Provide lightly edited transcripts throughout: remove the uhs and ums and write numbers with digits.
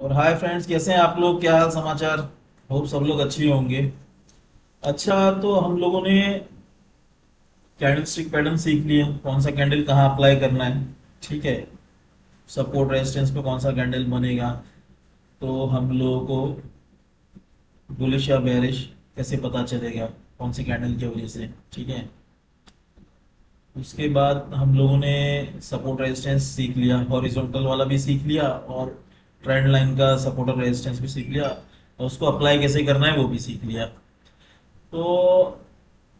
और hi friends, कैसे हैं आप लोग? क्या हाल समाचार? होप सब लोग अच्छे होंगे। अच्छा, तो हम लोगों ने कैंडल स्टिक पैटर्न सीख लिया, कौन सा कैंडल कहाँ अप्लाई करना है। ठीक है, सपोर्ट रेजिस्टेंस पे कौन सा कैंडल बनेगा, तो हम लोगों को बुलिश या बेरिश कैसे पता चलेगा, कौन सी कैंडल की वजह से। ठीक है, उसके बाद हम लोगों ने सपोर्ट रेजिस्टेंस सीख लिया, हॉरिजॉन्टल वाला भी सीख लिया और ट्रेंड लाइन का सपोर्ट और रेजिस्टेंस भी सीख लिया, और उसको अप्लाई कैसे करना है वो भी सीख लिया। तो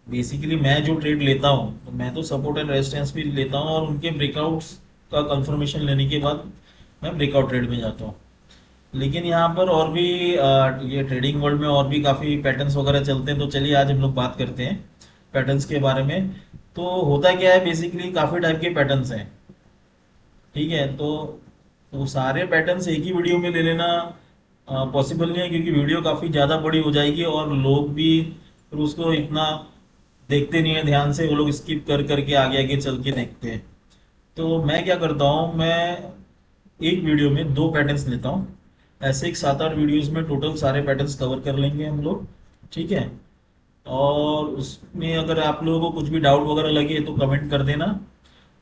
बेसिकली मैं जो ट्रेड लेता हूँ तो मैं तो सपोर्ट एंड रेजिस्टेंस भी लेता हूँ, और उनके ब्रेकआउट्स का कंफर्मेशन लेने के बाद मैं ब्रेकआउट ट्रेड में जाता हूँ। लेकिन यहाँ पर और भी ये ट्रेडिंग वर्ल्ड में और भी काफ़ी पैटर्न्स वगैरह चलते हैं, तो चलिए आज हम लोग बात करते हैं पैटर्न्स के बारे में। तो होता क्या है, बेसिकली काफ़ी टाइप के पैटर्न्स हैं। ठीक है, तो सारे पैटर्न्स एक ही वीडियो में ले लेना पॉसिबल नहीं है, क्योंकि वीडियो काफ़ी ज़्यादा बड़ी हो जाएगी और लोग भी फिर उसको इतना देखते नहीं है ध्यान से, वो लोग स्किप कर करके आगे आगे चल के देखते हैं। तो मैं क्या करता हूँ, मैं एक वीडियो में दो पैटर्न्स लेता हूँ। ऐसे एक 7-8 वीडियोस में टोटल सारे पैटर्न्स कवर कर लेंगे हम लोग। ठीक है, और उसमें अगर आप लोगों को कुछ भी डाउट वगैरह लगे तो कमेंट कर देना।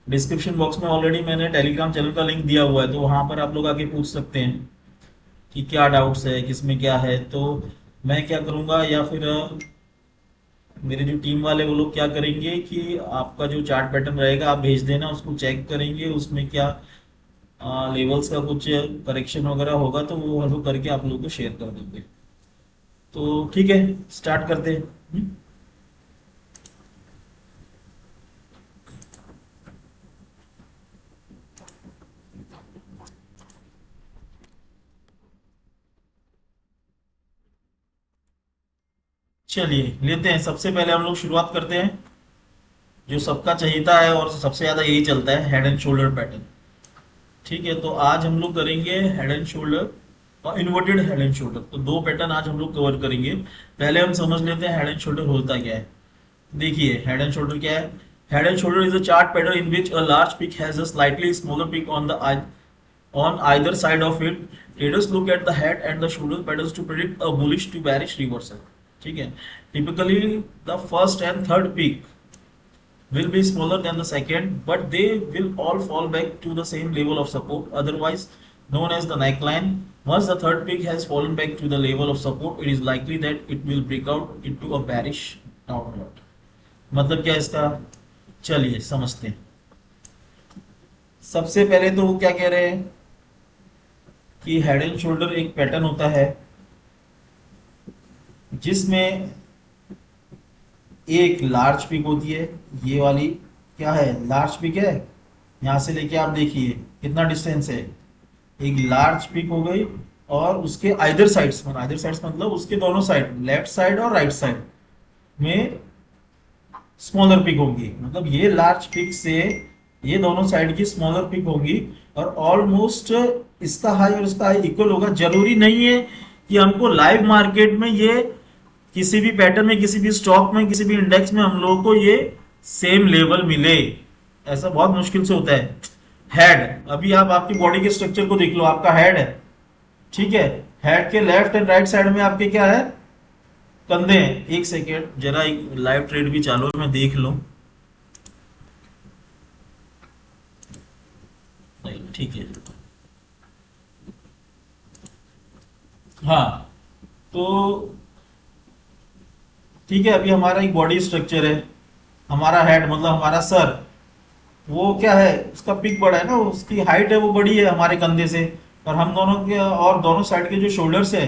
डिस्क्रिप्शन बॉक्स में ऑलरेडी मैंने टेलीग्राम चैनल का लिंक दिया हुआ है, तो वहाँ पर आप लोग आके पूछ सकते हैं कि क्या डाउट्स है, किसमें क्या है। तो मैं क्या करूँगा, या फिर मेरे जो टीम वाले वो लोग क्या करेंगे कि आपका जो चार्ट पैटर्न रहेगा आप भेज देना, उसको चेक करेंगे, उसमें क्या लेवल्स का कुछ करेक्शन वगैरह होगा तो वो हम लोग करके आप लोगों को शेयर कर देंगे। तो ठीक है, स्टार्ट करते हैं। चलिए लेते हैं, सबसे पहले हम लोग शुरुआत करते हैं जो सबका चाहिता है और सबसे ज़्यादा यही चलता है, हेड एंड शोल्डर पैटर्न। ठीक है, तो आज हम लोग करेंगे हेड एंड शोल्डर और इन्वर्टेड हेड एंड शोल्डर। तो दो पैटर्न आज हम लोग कवर करेंगे। पहले हम समझ लेते हैं हेड एंड शोल्डर होता क्या है। देखिए हेड एंड शोल्डर क्या है। Head and shoulder is a chart pattern in which a large peak has a slightly smaller peak on either side of it. Traders look at the head and the shoulder patterns to predict a bullish to bearish reversal. ठीक है, typically the first and third peak will be smaller than the second, but they will all fall back to the same level of support, otherwise known as the neckline. Once the third peak has fallen back to the level of support, it is likely that it will break out into a bearish downward. मतलब क्या इसका, चलिए समझते हैं। सबसे पहले तो वो क्या कह रहे हैं कि हेड एंड शोल्डर एक पैटर्न होता है जिसमें एक लार्ज पिक होती है। ये वाली क्या है, लार्ज पिक है। यहाँ से लेके आप देखिए कितना डिस्टेंस है, एक लार्ज पिक हो गई। और उसके आइदर साइड्स मतलब उसके दोनों साइड, लेफ्ट साइड और राइट साइड में स्मॉलर पिक होंगी। मतलब ये लार्ज पिक से ये दोनों साइड की स्मॉलर पिक होंगी, और ऑलमोस्ट इसका हाई और इसका हाई इक्वल होगा। जरूरी नहीं है कि हमको लाइव मार्केट में ये किसी भी पैटर्न में, किसी भी स्टॉक में, किसी भी इंडेक्स में हम लोगों को ये सेम लेवल मिले, ऐसा बहुत मुश्किल से होता है। हेड, अभी आप आपकी बॉडी के स्ट्रक्चर को देख लो, आपका हेड है। ठीक है, हेड के लेफ्ट एंड राइट साइड में आपके क्या है, कंधे हैं। एक सेकेंड, जरा एक लाइव ट्रेड भी चालू है, मैं देख लूं। नहीं ठीक है, हाँ। तो ठीक है, अभी हमारा एक बॉडी स्ट्रक्चर है, हमारा हेड मतलब हमारा सर, वो क्या है, उसका पिक बड़ा है ना, उसकी हाइट है वो बड़ी है हमारे कंधे से। और हम दोनों के और दोनों साइड के जो शोल्डर्स है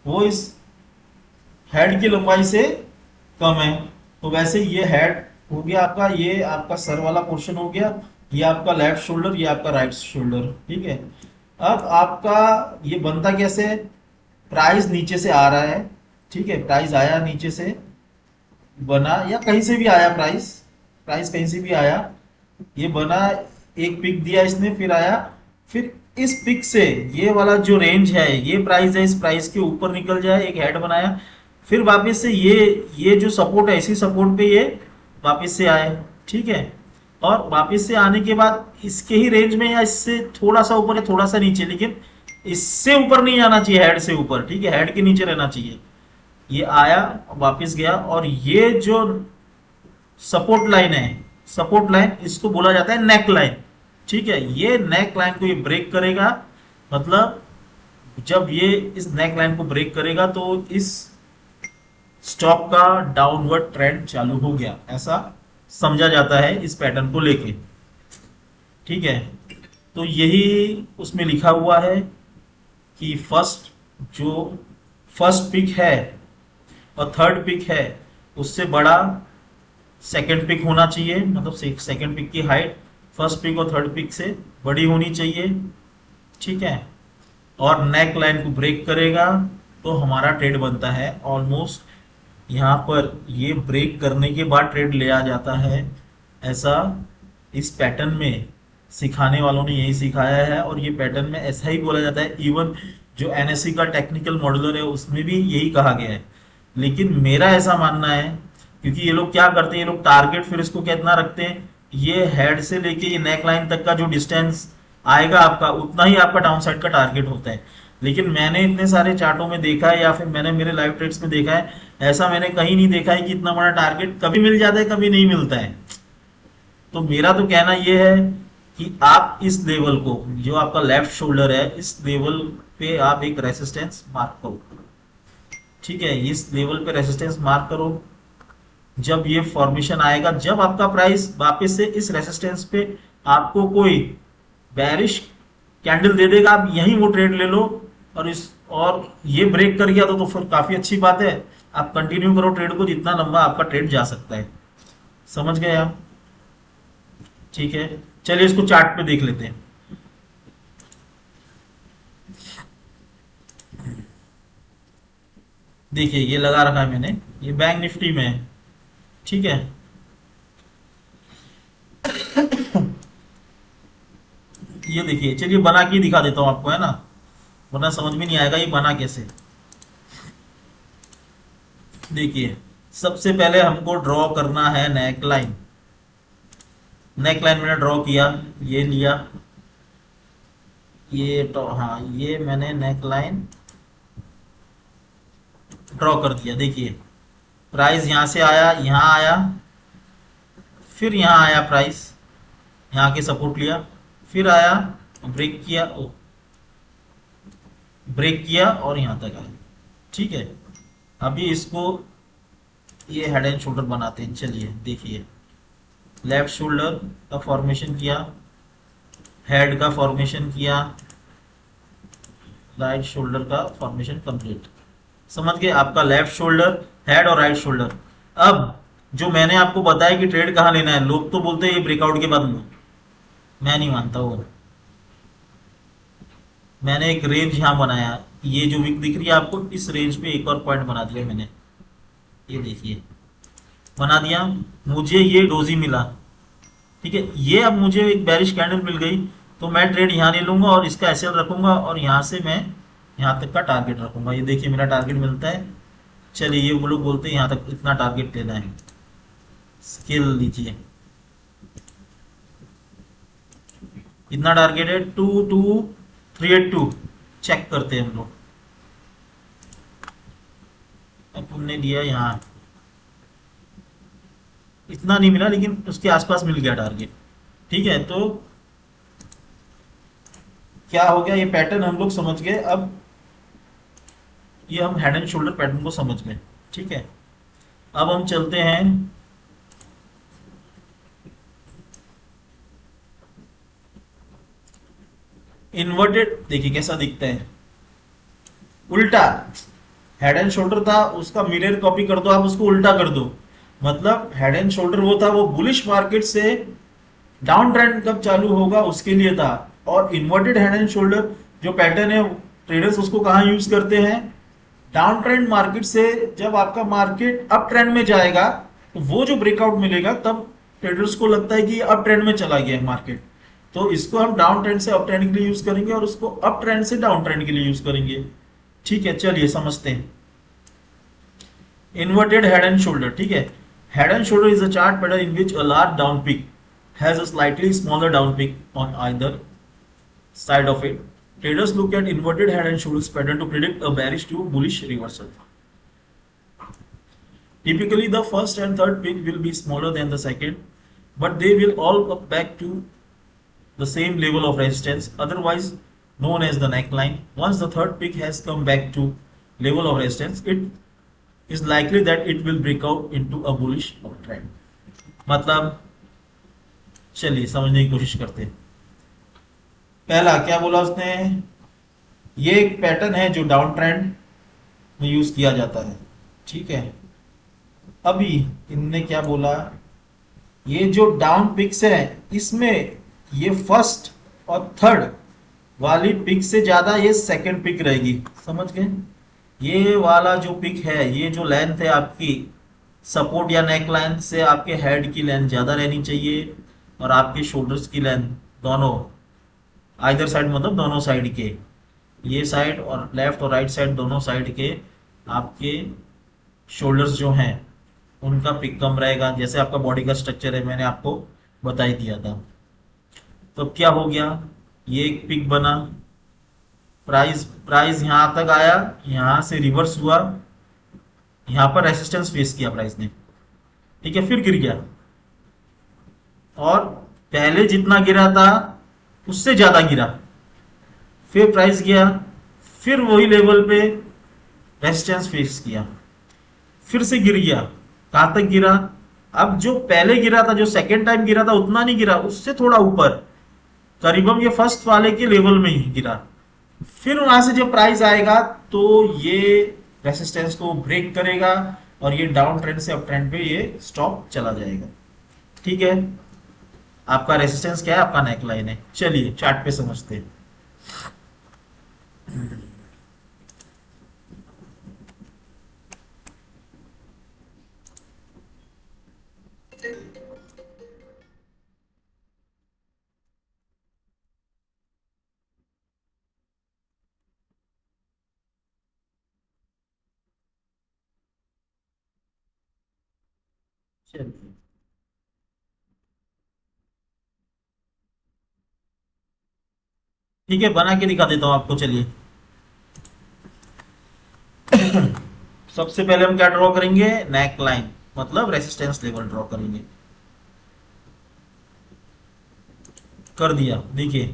वो इस हेड की लंबाई से कम है। तो वैसे ये हेड हो गया आपका, ये आपका सर वाला पोर्शन हो गया, ये आपका लेफ्ट शोल्डर, ये आपका राइट शोल्डर। ठीक है, अब आपका ये बनता कैसे है, प्राइस नीचे से आ रहा है। ठीक है, प्राइस आया नीचे से, बना या कहीं से भी आया प्राइस, प्राइस कहीं से भी आया, ये बना, एक पिक दिया इसने, फिर आया, फिर इस पिक से ये वाला जो रेंज है, ये प्राइस है, इस प्राइस के ऊपर निकल जाए, एक हेड बनाया, फिर वापस से ये जो सपोर्ट है, इसी सपोर्ट पे ये वापस से आए। ठीक है, और वापस से आने के बाद इसके ही रेंज में या इससे थोड़ा सा ऊपर या थोड़ा सा नीचे, लेकिन इससे ऊपर नहीं जाना चाहिए, हेड से ऊपर, ठीक है, हेड के नीचे रहना चाहिए। ये आया, वापस गया, और ये जो सपोर्ट लाइन है, सपोर्ट लाइन, इसको बोला जाता है नेक लाइन, ठीक है। ये नेक लाइन को ये ब्रेक करेगा, मतलब जब ये इस नेक लाइन को ब्रेक करेगा तो इस स्टॉक का डाउनवर्ड ट्रेंड चालू हो गया, ऐसा समझा जाता है इस पैटर्न को लेके, ठीक है। तो यही उसमें लिखा हुआ है कि जो फर्स्ट पिक है और थर्ड पिक है उससे बड़ा सेकंड पिक होना चाहिए, मतलब सेकंड पिक की हाइट फर्स्ट पिक और थर्ड पिक से बड़ी होनी चाहिए, ठीक है। और नेक लाइन को ब्रेक करेगा तो हमारा ट्रेड बनता है ऑलमोस्ट यहाँ पर, ये ब्रेक करने के बाद ट्रेड ले आ जाता है, ऐसा इस पैटर्न में सिखाने वालों ने यही सिखाया है। और ये पैटर्न में ऐसा ही बोला जाता है, इवन जो एनएससी का टेक्निकल मॉड्यूलर है उसमें भी यही कहा गया है। लेकिन मेरा ऐसा मानना है, क्योंकि ये लोग क्या करते हैं, ये लोग टारगेट फिर इसको कितना रखते हैं, ये हेड से लेके ये नेक लाइन तक का जो डिस्टेंस आएगा आपका, उतना ही आपका डाउन साइड का टारगेट होता है। लेकिन मैंने इतने सारे चार्टों में देखा है, या फिर मैंने मेरे लाइव ट्रेड्स में देखा है, ऐसा मैंने कहीं नहीं देखा है कि इतना बड़ा टारगेट कभी मिल जाता है कभी नहीं मिलता है। तो मेरा तो कहना यह है कि आप इस लेवल को, जो आपका लेफ्ट शोल्डर है, इस लेवल पे आप एक रेसिस्टेंस मार्क करो, ठीक है। इस लेवल पे रेसिस्टेंस मार्क करो, जब ये फॉर्मेशन आएगा, जब आपका प्राइस वापस से इस रेसिस्टेंस पे आपको कोई बेरिश कैंडल दे देगा, आप यहीं वो ट्रेड ले लो, और ये ब्रेक कर गया तो फिर काफी अच्छी बात है, आप कंटिन्यू करो ट्रेड को, जितना लंबा आपका ट्रेड जा सकता है। समझ गए आप, ठीक है। चलिए इसको चार्ट पे देख लेते हैं। देखिए ये लगा रखा है मैंने, ये बैंक निफ्टी में है, ठीक है। ये देखिए, चलिए बना के दिखा देता हूं आपको, है ना, वरना समझ में नहीं आएगा ये बना कैसे। देखिए सबसे पहले हमको ड्रॉ करना है नेक लाइन। नेक लाइन मैंने ड्रॉ किया, ये लिया, ये तो हाँ, ये मैंने नेक लाइन ड्रॉ कर दिया। देखिए प्राइस यहां से आया, यहां आया, फिर यहां आया प्राइस, यहाँ के सपोर्ट लिया, फिर आया, ब्रेक किया, ब्रेक किया और यहां तक आया, ठीक है। अभी इसको ये हेड एंड शोल्डर बनाते हैं। चलिए देखिए, लेफ्ट शोल्डर का फॉर्मेशन किया, हेड का फॉर्मेशन किया, राइट शोल्डर का फॉर्मेशन कंप्लीट। समझ गए, आपका लेफ्ट शोल्डर, हेड और राइट शोल्डर। अब जो मैंने आपको बताया कि ट्रेड कहाँ लेना है, लोग तो बोलते हैं ये ब्रेकआउट के बाद लो, मैं नहीं मानता वो। मैंने एक रेंज यहां बनाया, ये जो विक दिख रही है आपको, इस रेंज पे एक और पॉइंट बना दिया मैंने, ये देखिए बना दिया। मुझे ये डोजी मिला, ठीक है। ये अब मुझे एक बेरिश कैंडल मिल गई, तो मैं ट्रेड यहाँ ले लूंगा और इसका एसएल रखूंगा, और यहाँ से मैं यहाँ तक का टारगेट रखूंगा। ये देखिए मेरा टारगेट मिलता है। चलिए ये वो लोग बोलते हैं यहाँ तक इतना टारगेट लेना है, स्केल लीजिए, इतना टारगेट है 22382, चेक करते हैं हम लोग। अब हमने दिया यहाँ, इतना नहीं मिला लेकिन उसके आसपास मिल गया टारगेट, ठीक है। तो क्या हो गया, ये पैटर्न हम लोग समझ गए। अब ये हम हेड एंड शोल्डर पैटर्न को समझ गए, ठीक है। अब हम चलते हैं इन्वर्टेड। देखिए कैसा दिखता है, उल्टा। हेड एंड शोल्डर था, उसका मिरर कॉपी कर दो, आप उसको उल्टा कर दो। मतलब हेड एंड शोल्डर वो था, वो बुलिश मार्केट से डाउन ट्रेंड कब चालू होगा उसके लिए था। और इन्वर्टेड हेड एंड शोल्डर जो पैटर्न है, ट्रेडर्स उसको कहाँ यूज करते हैं, डाउन ट्रेंड मार्केट से जब आपका मार्केट अप ट्रेंड में जाएगा, तो वो जो ब्रेकआउट मिलेगा तब ट्रेडर्स को लगता है कि अप ट्रेंड में चला गया है मार्केट, तो इसको हम डाउन ट्रेंड से अप ट्रेंड के लिए यूज करेंगे, और उसको अप ट्रेंड से डाउन ट्रेंड के लिए यूज करेंगे, ठीक है। चलिए समझते हैं इन्वर्टेड हेड एंड शोल्डर, ठीक है। Head and shoulder is a chart pattern in which a large down peak has a slightly smaller down peak on either side of it. Traders look at inverted head and shoulders pattern to predict a bearish to bullish reversal. Typically, the first and third peak will be smaller than the second, but they will all come back to the same level of resistance, otherwise known as the neckline. Once the third peak has come back to level of resistance, it is likely that it will break out into a bullish uptrend. मतलब चलिए समझने की कोशिश करते हैं। पहला क्या बोला उसने, ये एक पैटर्न है जो डाउन ट्रेंड में यूज किया जाता है, ठीक है। अभी इनने क्या बोला, ये जो डाउन पिक्स है इसमें ये फर्स्ट और थर्ड वाली पिक से ज्यादा ये सेकंड पिक रहेगी, समझ गए। ये वाला जो पिक है, ये जो लेंथ है आपकी सपोर्ट या नेक लाइन से आपके हेड की लेंथ ज्यादा रहनी चाहिए और आपके शोल्डर्स की लेंथ दोनों आइदर साइड, मतलब दोनों साइड के, ये साइड और लेफ्ट और राइट साइड दोनों साइड के आपके शोल्डर्स जो हैं उनका पिक कम रहेगा। जैसे आपका बॉडी का स्ट्रक्चर है, मैंने आपको बता ही दिया था। तो क्या हो गया, ये एक पिक बना, प्राइस यहां तक आया, यहां से रिवर्स हुआ, यहां पर रेसिस्टेंस फेस किया प्राइस ने, ठीक है, फिर गिर गया और पहले जितना गिरा था उससे ज्यादा गिरा, फिर प्राइस गया, फिर वही लेवल पे रेजिस्टेंस फेस किया, फिर से गिर गया। कहां तक गिरा, अब जो पहले गिरा था, जो सेकेंड टाइम गिरा था उतना नहीं गिरा, उससे थोड़ा ऊपर, करीबन ये फर्स्ट वाले के लेवल में ही गिरा। फिर वहां से जब प्राइस आएगा तो ये रेसिस्टेंस को ब्रेक करेगा और ये डाउन ट्रेंड से अप ट्रेंड पे ये स्टॉप चला जाएगा, ठीक है। आपका रेसिस्टेंस क्या है, आपका नेकलाइन है। चलिए चार्ट पे समझते हैं। चलिए ठीक है, बना के दिखा देता हूं आपको। चलिए सबसे पहले हम क्या ड्रॉ करेंगे, नेक लाइन, मतलब रेसिस्टेंस लेवल ड्रॉ करेंगे। कर दिया, देखिए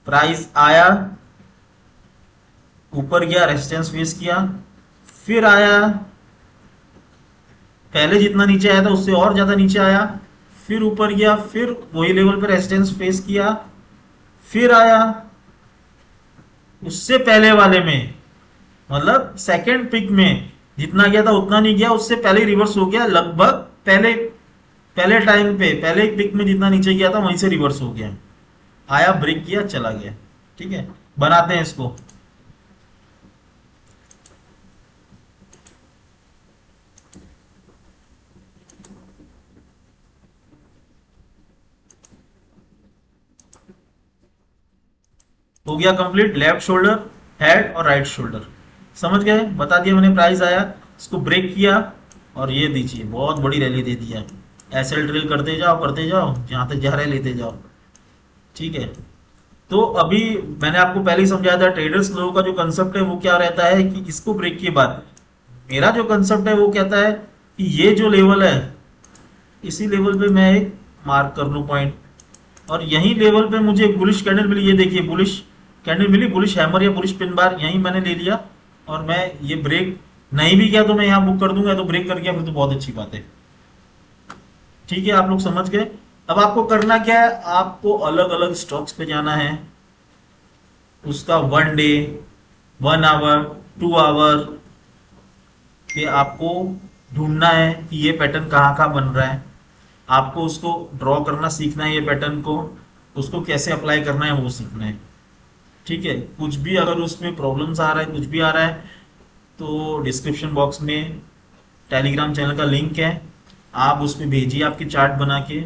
प्राइस आया, ऊपर गया, रेसिस्टेंस फेस किया, फिर आया, पहले जितना नीचे आया था उससे और ज्यादा नीचे आया, फिर ऊपर गया, फिर वही लेवल पे रेसिस्टेंस फेस किया, फिर आया उससे पहले वाले में, मतलब सेकेंड पिक में जितना गया था उतना नहीं गया, उससे पहले रिवर्स हो गया, लगभग पहले पहले टाइम पे पहले पिक में जितना नीचे गया था वहीं से रिवर्स हो गया, आया, ब्रेक किया, चला गया, ठीक है। बनाते हैं इसको। हो गया कंप्लीट, लेफ्ट शोल्डर, हेड और राइट शोल्डर, समझ गए, बता दिया मैंने। प्राइस आया, इसको ब्रेक किया और ये दीजिए बहुत बड़ी रैली दे दिया। एसएल ड्रिल करते जाओ, जहां तक जा रहे लेते जाओ, ठीक है। तो अभी मैंने आपको पहले ही समझाया था, ट्रेडर्स लोगों का जो कंसेप्ट है वो क्या रहता है कि इसको ब्रेक के बाद, मेरा जो कंसेप्ट है वो कहता है कि ये जो लेवल है इसी लेवल पे मैं एक मार्क कर लूं पॉइंट, और यही लेवल पे मुझे एक बुलिश कैंडल मिली, ये देखिए बुलिश कैंडल मिली, बुलिश हैमर या बुलिश पिन बार यही मैंने ले लिया, और मैं ये ब्रेक नहीं भी किया तो मैं यहाँ बुक कर दूंगा, तो ब्रेक कर गया फिर तो बहुत अच्छी बात है, ठीक है। आप लोग समझ गए। अब आपको करना क्या है, आपको अलग अलग स्टॉक्स पे जाना है, उसका 1 डे, 1 आवर, 2 आवर पे आपको ढूंढना है कि ये पैटर्न कहाँ कहाँ बन रहा है, आपको उसको ड्रॉ करना सीखना है, ये पैटर्न को उसको कैसे अप्लाई करना है वो सीखना है, ठीक है। कुछ भी अगर उसमें प्रॉब्लम्स आ रहा है, कुछ भी आ रहा है, तो डिस्क्रिप्शन बॉक्स में टेलीग्राम चैनल का लिंक है, आप उसमें भेजिए आपकी चार्ट बना के,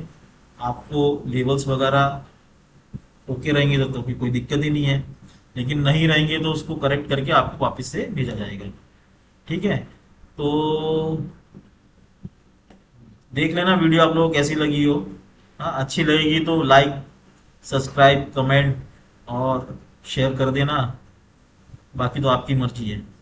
आपको लेवल्स वगैरह ओके रहेंगे तो फिर कोई दिक्कत ही नहीं है, लेकिन नहीं रहेंगे तो उसको करेक्ट करके आपको वापस से भेजा जाएगा, ठीक है। तो देख लेना वीडियो आप लोगों को कैसी लगी हो, हाँ अच्छी लगेगी तो लाइक, सब्सक्राइब, कमेंट और शेयर कर देना, बाकी तो आपकी मर्जी है।